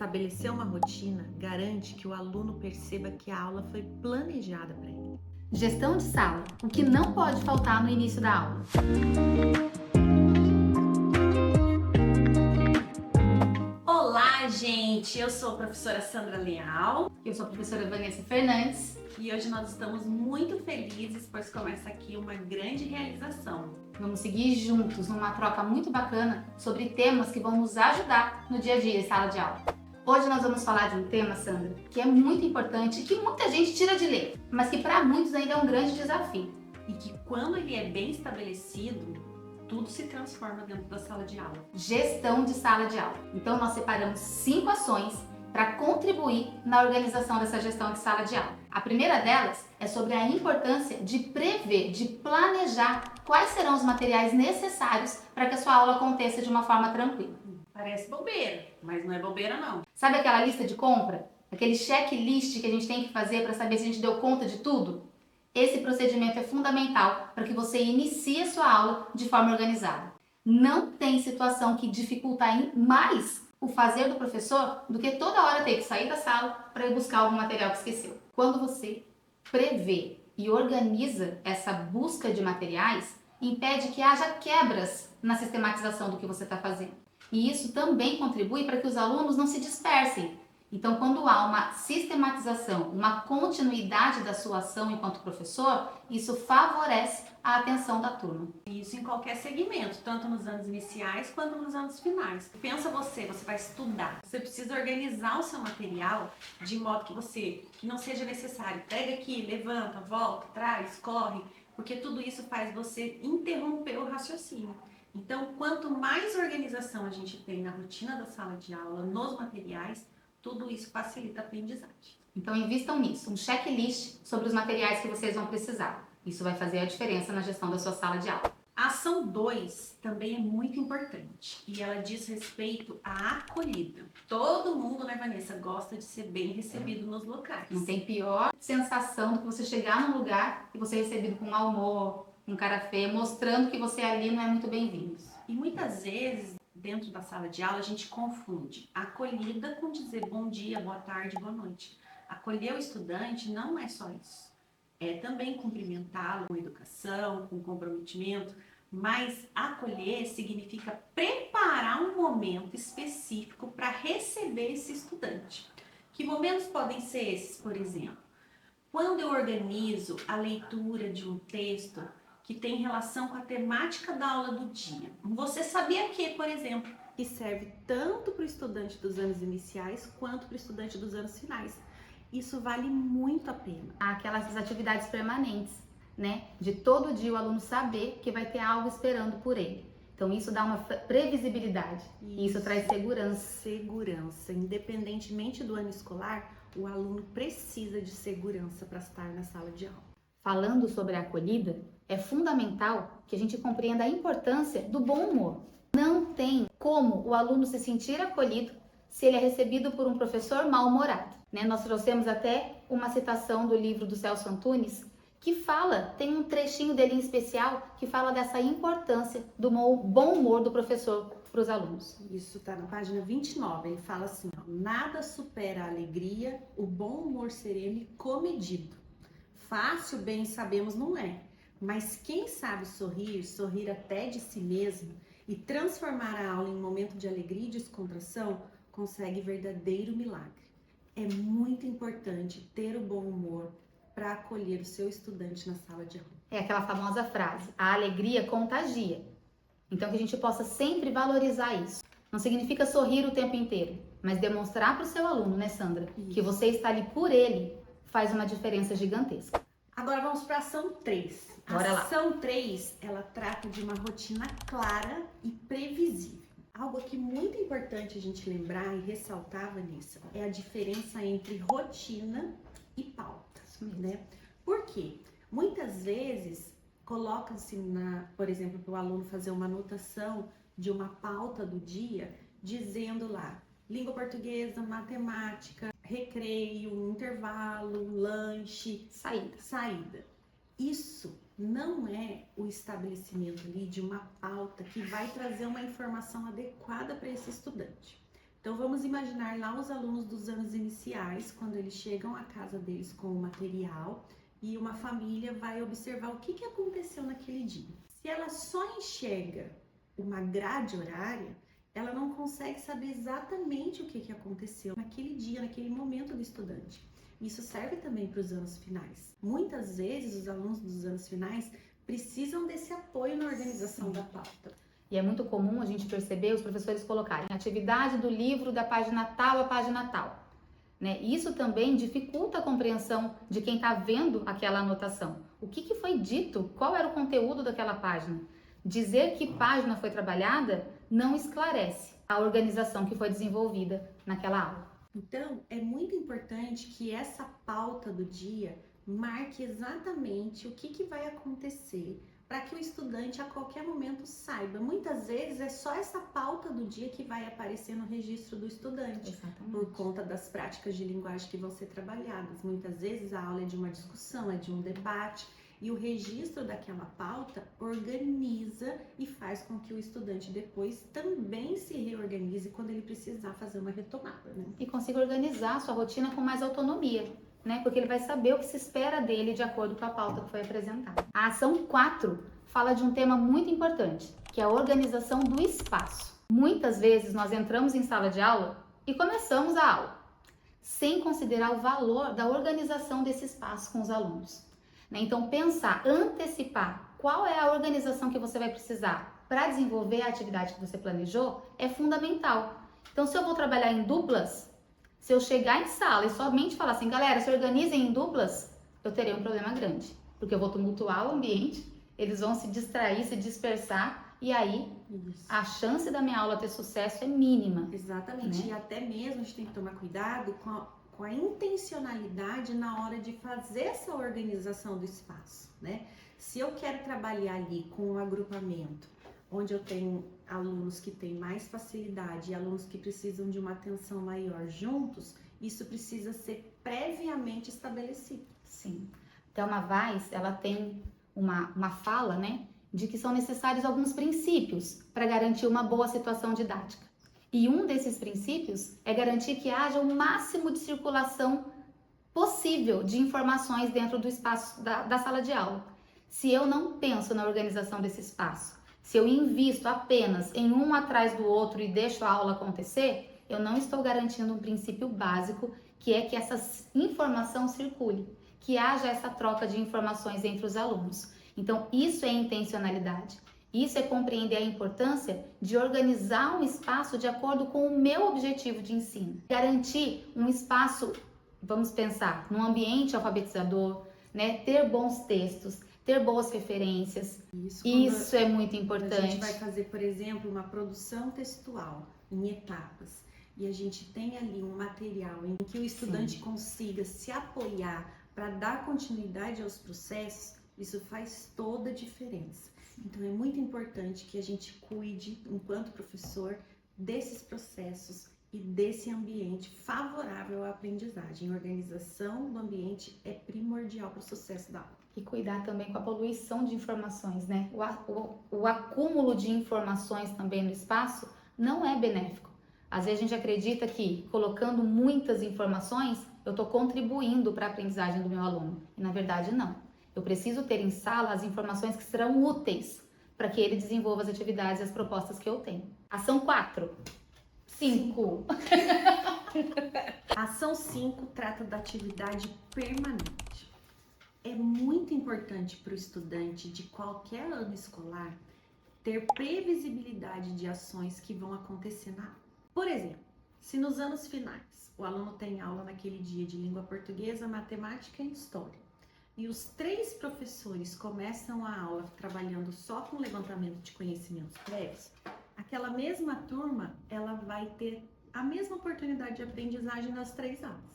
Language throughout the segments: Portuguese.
Estabelecer uma rotina garante que o aluno perceba que a aula foi planejada para ele. Gestão de sala, o que não pode faltar no início da aula. Olá, gente! Eu sou a professora Sandra Leal. Eu sou a professora Vanessa Fernandes. E hoje nós estamos muito felizes, pois começa aqui uma grande realização. Vamos seguir juntos numa troca muito bacana sobre temas que vão nos ajudar no dia a dia em sala de aula. Hoje nós vamos falar de um tema, Sandra, que é muito importante e que muita gente tira de letra, mas que para muitos ainda é um grande desafio. E que quando ele é bem estabelecido, tudo se transforma dentro da sala de aula. Gestão de sala de aula. Então nós separamos 5 ações para contribuir na organização dessa gestão de sala de aula. A primeira delas é sobre a importância de prever, de planejar quais serão os materiais necessários para que a sua aula aconteça de uma forma tranquila. Parece bobeira, mas não é bobeira não. Sabe aquela lista de compra? Aquele checklist que a gente tem que fazer para saber se a gente deu conta de tudo? Esse procedimento é fundamental para que você inicie a sua aula de forma organizada. Não tem situação que dificulta mais o fazer do professor do que toda hora ter que sair da sala para ir buscar algum material que esqueceu. Quando você prevê e organiza essa busca de materiais, impede que haja quebras na sistematização do que você está fazendo. E isso também contribui para que os alunos não se dispersem. Então, quando há uma sistematização, uma continuidade da sua ação enquanto professor, isso favorece a atenção da turma. Isso em qualquer segmento, tanto nos anos iniciais quanto nos anos finais. Pensa você vai estudar, você precisa organizar o seu material de modo que não seja necessário. Pega aqui, levanta, volta, traz, corre, porque tudo isso faz você interromper o raciocínio. Então, quanto mais organização a gente tem na rotina da sala de aula, nos materiais, tudo isso facilita a aprendizagem. Então, invistam nisso, um checklist sobre os materiais que vocês vão precisar. Isso vai fazer a diferença na gestão da sua sala de aula. A ação 2 também é muito importante e ela diz respeito à acolhida. Todo mundo, né, Vanessa, gosta de ser bem recebido nos locais. Não tem pior sensação do que você chegar num lugar e você é recebido com mau humor, com cara feia, mostrando que você ali não é muito bem-vindo. E muitas vezes, dentro da sala de aula, a gente confunde acolhida com dizer bom dia, boa tarde, boa noite. Acolher o estudante não é só isso. É também cumprimentá-lo com educação, com comprometimento, mas acolher significa preparar um momento específico para receber esse estudante. Que momentos podem ser esses, por exemplo? Quando eu organizo a leitura de um texto que tem relação com a temática da aula do dia. Você sabia que, por exemplo, que serve tanto para o estudante dos anos iniciais quanto para o estudante dos anos finais. Isso vale muito a pena. Aquelas atividades permanentes, né? De todo dia o aluno saber que vai ter algo esperando por ele. Então isso dá uma previsibilidade e isso traz segurança. Segurança. Independentemente do ano escolar, o aluno precisa de segurança para estar na sala de aula. Falando sobre a acolhida, é fundamental que a gente compreenda a importância do bom humor. Não tem como o aluno se sentir acolhido se ele é recebido por um professor mal-humorado, né? Nós trouxemos até uma citação do livro do Celso Antunes que tem um trechinho dele em especial que fala dessa importância do bom humor do professor para os alunos. Isso está na página 29, ele fala assim, ó, nada supera a alegria, o bom humor sereno e comedido. Fácil, bem sabemos, não é, mas quem sabe sorrir até de si mesmo e transformar a aula em um momento de alegria e descontração, consegue verdadeiro milagre. É muito importante ter o bom humor para acolher o seu estudante na sala de aula. É aquela famosa frase, a alegria contagia. Então que a gente possa sempre valorizar isso. Não significa sorrir o tempo inteiro, mas demonstrar para o seu aluno, né, Sandra, que você está ali por ele, faz uma diferença gigantesca. Agora vamos para a ação 3. Bora lá. A ação 3, ela trata de uma rotina clara e previsível. Algo aqui muito importante a gente lembrar e ressaltar, Vanessa, é a diferença entre rotina e pauta, né? Por quê? Muitas vezes coloca-se, por exemplo, para o aluno fazer uma anotação de uma pauta do dia, dizendo lá, língua portuguesa, matemática, recreio, intervalo, lanche, saída. Isso não é o estabelecimento ali de uma pauta que vai trazer uma informação adequada para esse estudante. Então vamos imaginar lá os alunos dos anos iniciais, quando eles chegam à casa deles com o material e uma família vai observar o que aconteceu naquele dia. Se ela só enxerga uma grade horária, ela não consegue saber exatamente o que aconteceu naquele dia, naquele momento do estudante. Isso serve também para os anos finais. Muitas vezes os alunos dos anos finais precisam desse apoio na organização da pauta. E é muito comum a gente perceber os professores colocarem atividade do livro da página tal a página tal. Né? Isso também dificulta a compreensão de quem está vendo aquela anotação. O que foi dito? Qual era o conteúdo daquela página? Dizer que página foi trabalhada não esclarece a organização que foi desenvolvida naquela aula. Então, é muito importante que essa pauta do dia marque exatamente o que vai acontecer, para que o estudante a qualquer momento saiba. Muitas vezes é só essa pauta do dia que vai aparecer no registro do estudante, Exatamente. por conta das práticas de linguagem que vão ser trabalhadas. Muitas vezes a aula é de uma discussão, é de um debate, e o registro daquela pauta organiza e faz com que o estudante depois também se reorganize quando ele precisar fazer uma retomada, né? E consiga organizar a sua rotina com mais autonomia, né? Porque ele vai saber o que se espera dele de acordo com a pauta que foi apresentada. A ação 4 fala de um tema muito importante, que é a organização do espaço. Muitas vezes nós entramos em sala de aula e começamos a aula, sem considerar o valor da organização desse espaço com os alunos. Então, pensar, antecipar qual é a organização que você vai precisar para desenvolver a atividade que você planejou é fundamental. Então, se eu vou trabalhar em duplas, se eu chegar em sala e somente falar assim, galera, se organizem em duplas, eu terei um problema grande, porque eu vou tumultuar o ambiente, eles vão se distrair, se dispersar, e aí a chance da minha aula ter sucesso é mínima. Exatamente, né? E até mesmo a gente tem que tomar cuidado com a intencionalidade na hora de fazer essa organização do espaço, né? Se eu quero trabalhar ali com um agrupamento, onde eu tenho alunos que têm mais facilidade e alunos que precisam de uma atenção maior juntos, isso precisa ser previamente estabelecido. Sim. Thelma Weiss, ela tem uma fala, né, de que são necessários alguns princípios para garantir uma boa situação didática. E um desses princípios é garantir que haja o máximo de circulação possível de informações dentro do espaço da sala de aula. Se eu não penso na organização desse espaço, se eu invisto apenas em um atrás do outro e deixo a aula acontecer, eu não estou garantindo um princípio básico, que é que essa informação circule, que haja essa troca de informações entre os alunos. Então, isso é intencionalidade. Isso é compreender a importância de organizar um espaço de acordo com o meu objetivo de ensino. Garantir um espaço, vamos pensar, num ambiente alfabetizador, né? Ter bons textos, ter boas referências. Isso é muito importante. A gente vai fazer, por exemplo, uma produção textual em etapas. E a gente tem ali um material em que o estudante consiga se apoiar para dar continuidade aos processos, isso faz toda a diferença. Então é muito importante que a gente cuide, enquanto professor, desses processos e desse ambiente favorável à aprendizagem. A organização do ambiente é primordial para o sucesso da aula. E cuidar também com a poluição de informações, né? O acúmulo de informações também no espaço não é benéfico. Às vezes a gente acredita que colocando muitas informações, eu estou contribuindo para a aprendizagem do meu aluno. E na verdade não. Eu preciso ter em sala as informações que serão úteis para que ele desenvolva as atividades e as propostas que eu tenho. Ação 4. 5. Ação 5 trata da atividade permanente. É muito importante para o estudante de qualquer ano escolar ter previsibilidade de ações que vão acontecer na aula. Por exemplo, se nos anos finais o aluno tem aula naquele dia de língua portuguesa, matemática e história, e os 3 professores começam a aula trabalhando só com levantamento de conhecimentos prévios, aquela mesma turma ela vai ter a mesma oportunidade de aprendizagem nas 3 aulas.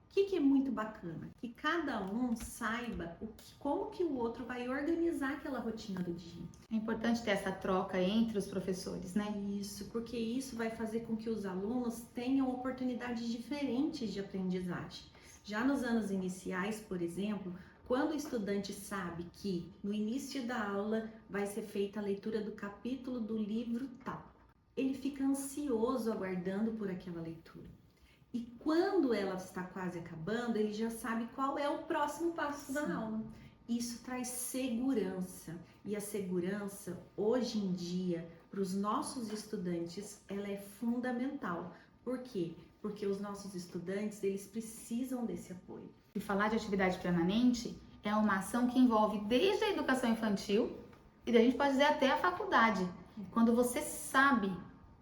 O que é muito bacana? Que cada um saiba como que o outro vai organizar aquela rotina do dia. É importante ter essa troca entre os professores, né? Isso, porque isso vai fazer com que os alunos tenham oportunidades diferentes de aprendizagem. Já nos anos iniciais, por exemplo, quando o estudante sabe que no início da aula vai ser feita a leitura do capítulo do livro tal, ele fica ansioso aguardando por aquela leitura. E quando ela está quase acabando, ele já sabe qual é o próximo passo da aula. Isso traz segurança. E a segurança, hoje em dia, para os nossos estudantes, ela é fundamental. Por quê? Porque os nossos estudantes, eles precisam desse apoio. E falar de atividade permanente é uma ação que envolve desde a educação infantil e a gente pode dizer até a faculdade. Quando você sabe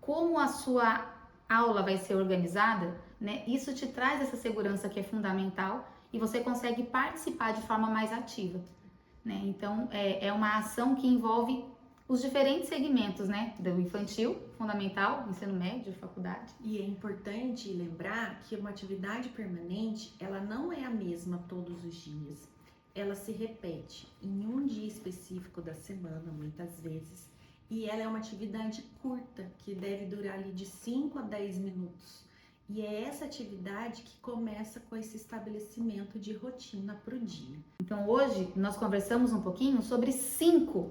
como a sua aula vai ser organizada, né, isso te traz essa segurança que é fundamental e você consegue participar de forma mais ativa, né? Então, é uma ação que envolve os diferentes segmentos, né, do infantil, fundamental, ensino médio, faculdade. E é importante lembrar que uma atividade permanente, ela não é a mesma todos os dias. Ela se repete em um dia específico da semana, muitas vezes, e ela é uma atividade curta, que deve durar ali de 5 a 10 minutos. E é essa atividade que começa com esse estabelecimento de rotina para o dia. Então hoje nós conversamos um pouquinho sobre cinco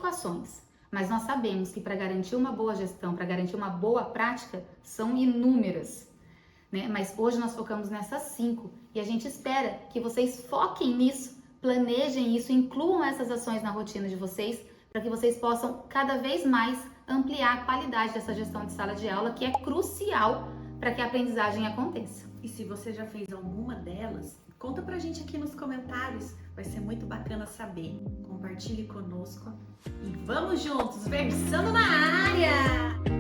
ações, mas nós sabemos que para garantir uma boa gestão, para garantir uma boa prática, são inúmeras, né? Mas hoje nós focamos nessas 5 e a gente espera que vocês foquem nisso, planejem isso, incluam essas ações na rotina de vocês, para que vocês possam cada vez mais ampliar a qualidade dessa gestão de sala de aula, que é crucial para que a aprendizagem aconteça. E se você já fez alguma delas, conta pra gente aqui nos comentários, vai ser muito bacana saber. Compartilhe conosco e vamos juntos, Versando na área!